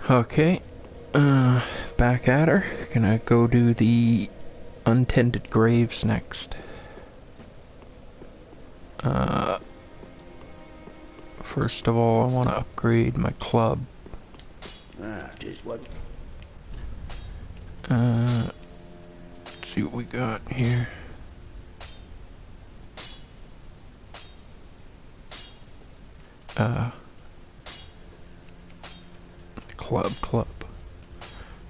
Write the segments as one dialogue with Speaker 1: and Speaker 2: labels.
Speaker 1: Okay, back at her. Gonna go do the untended graves next. First of all, I want to upgrade my club.
Speaker 2: Just what?
Speaker 1: Let's see what we got here. Club.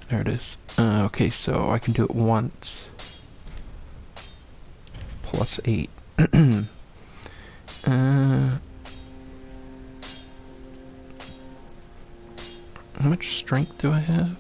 Speaker 1: There it is. Okay, so I can do it once. Plus 8. How much strength do I have?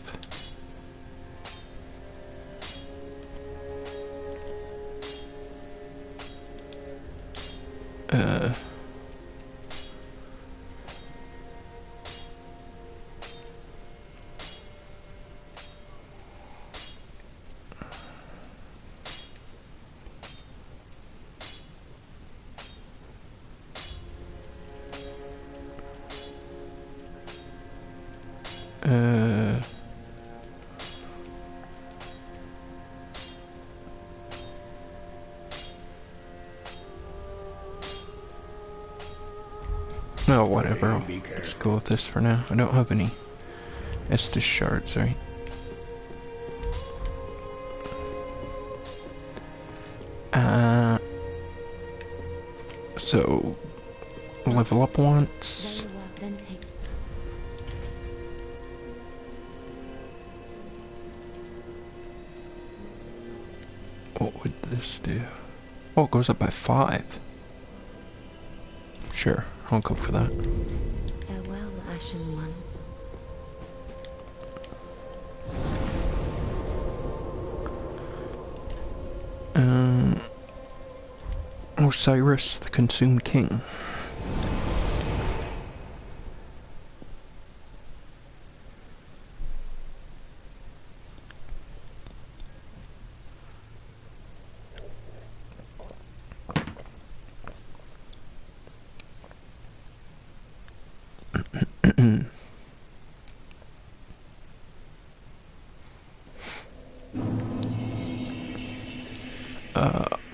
Speaker 1: No, whatever. I'll just go with this for now. I don't have any Estus shards, right? So level up once. What would this do? Oh, it goes up by 5. Sure, I'll go for that.
Speaker 3: Farewell, Ashen One.
Speaker 1: Osiris, the Consumed King.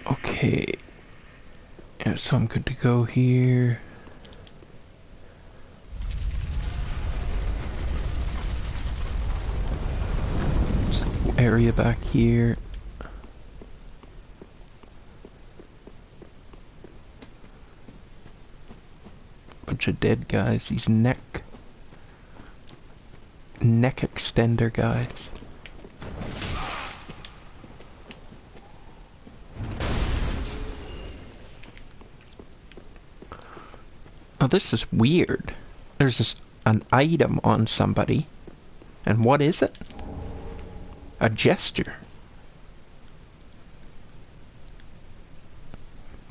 Speaker 1: Okay. Yeah, so I'm good to go here. This little area back here. Bunch of dead guys. These neck extender guys. Oh, this is weird. There's an item on somebody. And what is it? A gesture.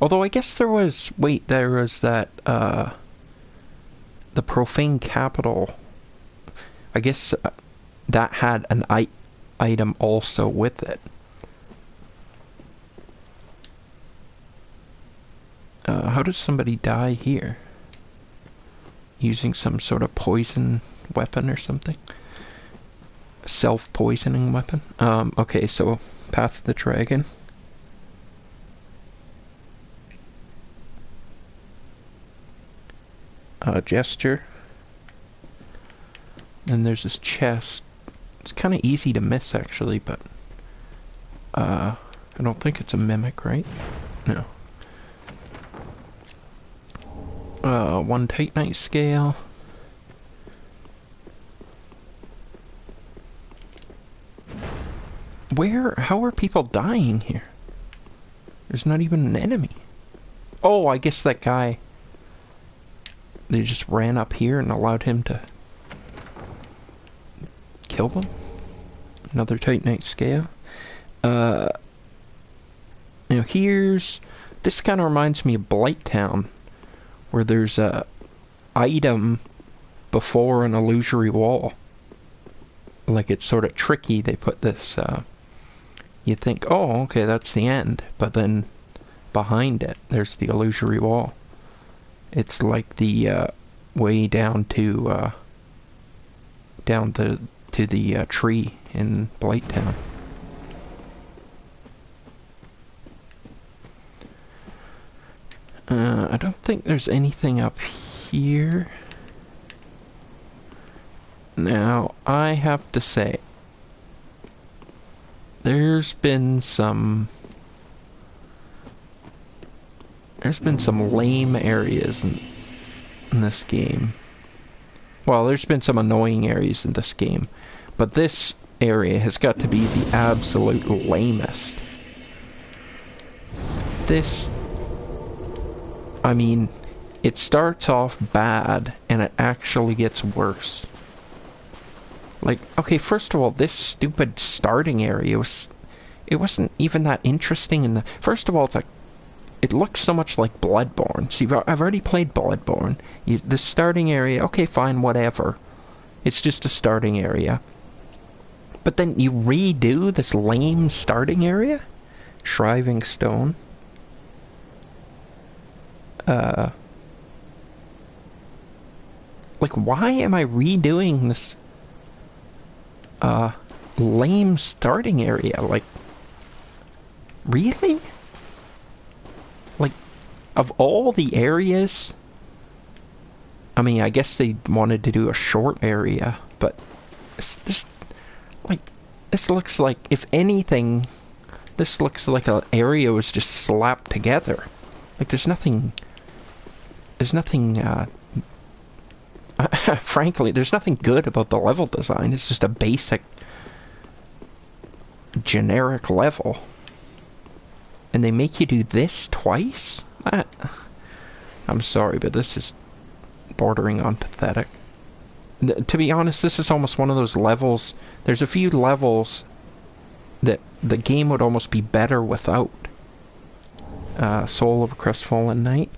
Speaker 1: Although I guess there was... Wait, there was that, the profane capital. I guess that had an item also with it. How does somebody die here? Using some sort of poison weapon or something? Self-poisoning weapon? Okay, so Path of the Dragon. Gesture. And there's this chest. It's kind of easy to miss, actually, but... I don't think it's a mimic, right? No. One Titanite scale. How are people dying here? There's not even an enemy. Oh, I guess that guy... They just ran up here and allowed him to... kill them? Another Titanite scale. Here's... This kind of reminds me of Blighttown, where there's a item before an illusory wall. Like, it's sort of tricky. They put this, you think, oh, okay, that's the end. But then behind it, there's the illusory wall. It's like the way down to down to the tree in Blighttown. I don't think there's anything up here. Now, I have to say, there's been some lame areas in this game. Well, there's been some annoying areas in this game, but this area has got to be the absolute lamest. I mean, it starts off bad, and it actually gets worse. Like, okay, first of all, this stupid starting area it wasn't even that interesting in the... First of all, it looks so much like Bloodborne. See, I've already played Bloodborne. The starting area, okay, fine, whatever. It's just a starting area. But then you redo this lame starting area? Shriving Stone. Like, why am I redoing this lame starting area? Like, really? Like, of all the areas, I mean, I guess they wanted to do a short area, but this looks like, if anything, this looks like an area was just slapped together. Like, there's nothing, frankly, there's nothing good about the level design. It's just a basic, generic level. And they make you do this twice? I'm sorry, but this is bordering on pathetic. To be honest, this is almost one of those levels. There's a few levels that the game would almost be better without. Soul of a Crestfallen Knight.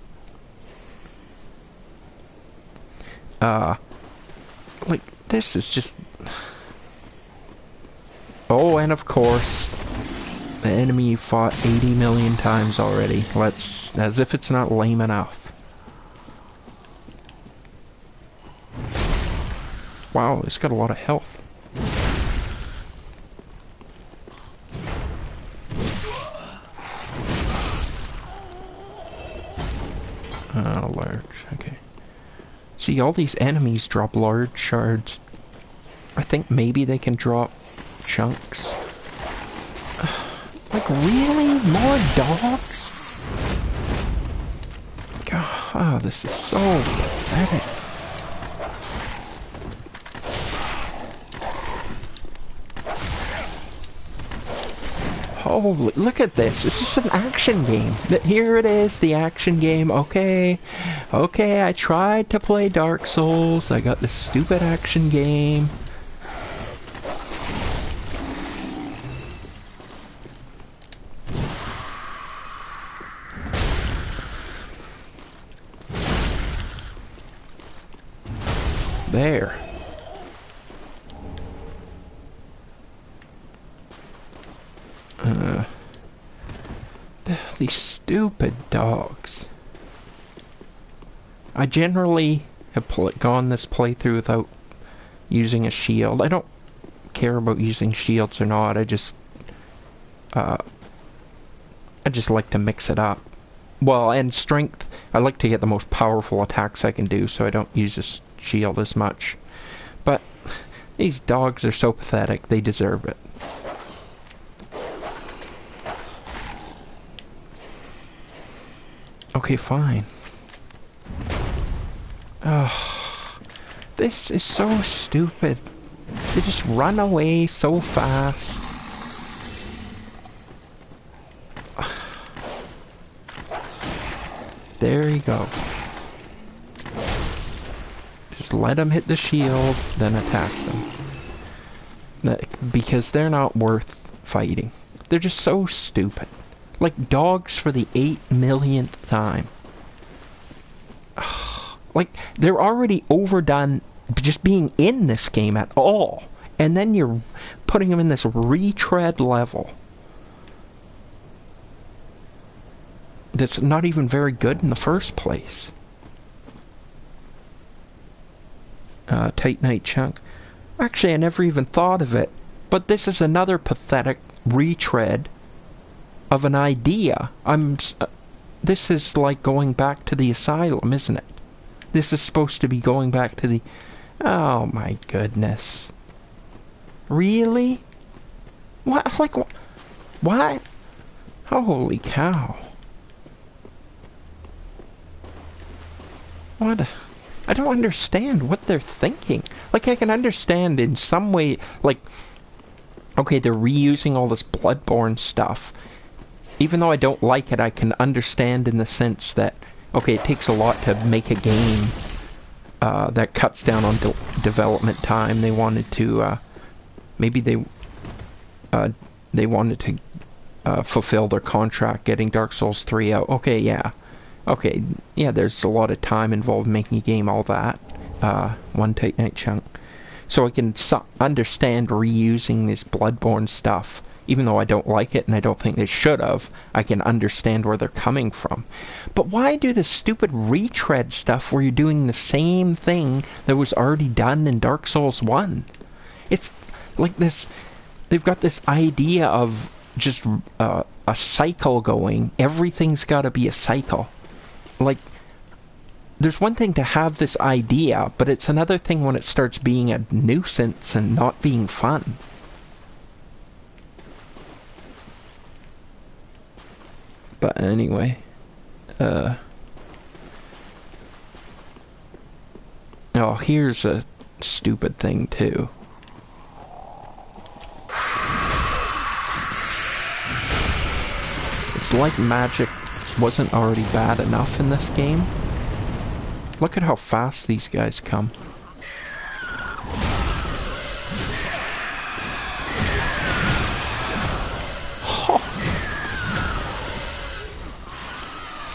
Speaker 1: Like, this is just... Oh, and of course, the enemy you fought 80 million times already. As if it's not lame enough. Wow, it's got a lot of health. Large, okay. See, all these enemies drop large shards. I think maybe they can drop chunks. Like, really? More dogs? God, this is so pathetic. Holy, look at this. This is an action game. Here it is, the action game. Okay, I tried to play Dark Souls. I got this stupid action game. There. These stupid dogs. I generally have gone this playthrough without using a shield. I don't care about using shields or not. I just like to mix it up. Well, and strength, I like to get the most powerful attacks I can do, so I don't use a shield as much. But these dogs are so pathetic, they deserve it. Okay, fine. Ugh. This is so stupid. They just run away so fast. There you go. Just let them hit the shield, then attack them. Because they're not worth fighting. They're just so stupid. Like dogs for the 8 millionth time. Like, they're already overdone just being in this game at all. And then you're putting them in this retread level. That's not even very good in the first place. Tight Night Chunk. Actually, I never even thought of it. But this is another pathetic retread of an idea. This is like going back to the asylum, isn't it? This is supposed to be going back to the... Oh my goodness. Really? What? Like, what? Holy cow. What? I don't understand what they're thinking. Like, I can understand in some way, like, okay, they're reusing all this Bloodborne stuff. Even though I don't like it, I can understand in the sense that, okay, it takes a lot to make a game that cuts down on development time. They wanted to, maybe they wanted to fulfill their contract getting Dark Souls 3 out. Okay, yeah. Okay, yeah, there's a lot of time involved making a game, all that. One tight night chunk. So I can understand reusing this Bloodborne stuff. Even though I don't like it and I don't think they should have, I can understand where they're coming from. But why do this stupid retread stuff where you're doing the same thing that was already done in Dark Souls 1? It's like this... They've got this idea of just a cycle going. Everything's got to be a cycle. Like, there's one thing to have this idea, but it's another thing when it starts being a nuisance and not being fun. But anyway, oh, here's a stupid thing too. It's like magic wasn't already bad enough in this game. Look at how fast these guys come.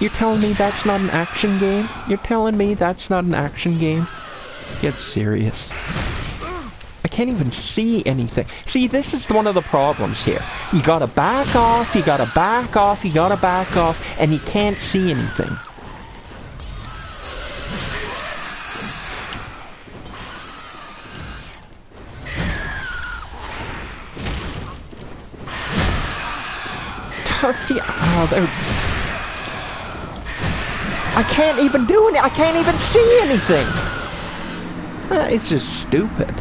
Speaker 1: You're telling me that's not an action game? You're telling me that's not an action game? Get serious. I can't even see anything. See, this is one of the problems here. You gotta back off, you gotta back off, you gotta back off, and you can't see anything. Toasty. Oh, they're... I can't even do it. I can't even see anything. That is just stupid.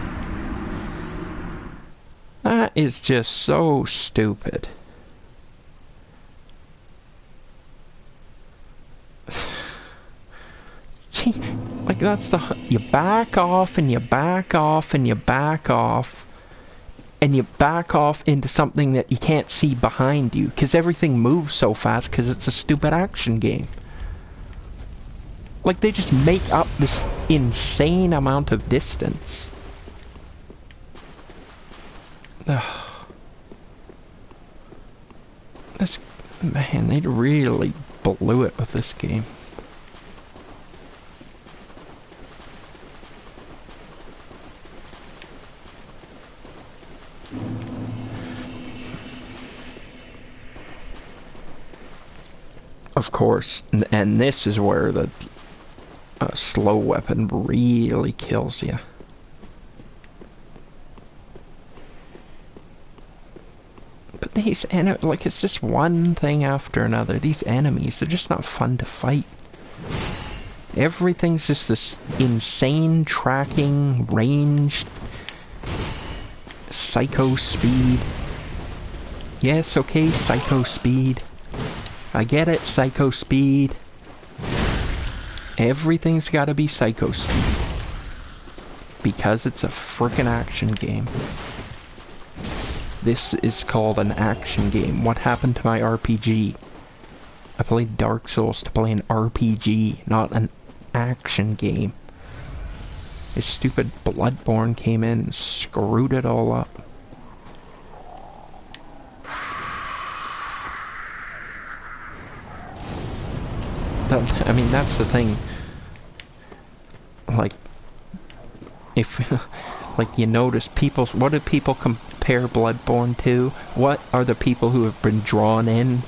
Speaker 1: That is just so stupid. Gee, like that's the... You back off and you back off and you back off. And you back off into something that you can't see behind you. Because everything moves so fast because it's a stupid action game. Like, they just make up this insane amount of distance. This... Man, they really blew it with this game. Of course, and this is where the slow weapon really kills you. But these like, it's just one thing after another. These enemies, they're just not fun to fight. Everything's just this insane tracking, ranged, psycho speed. Yes, okay, psycho speed. I get it, psycho speed. Everything's gotta be psycho speed. Because it's a frickin' action game. This is called an action game. What happened to my RPG? I played Dark Souls to play an RPG, not an action game. This stupid Bloodborne came in and screwed it all up. I mean, that's the thing. Like, if, like, you notice people, what do people compare Bloodborne to? What are the people who have been drawn in,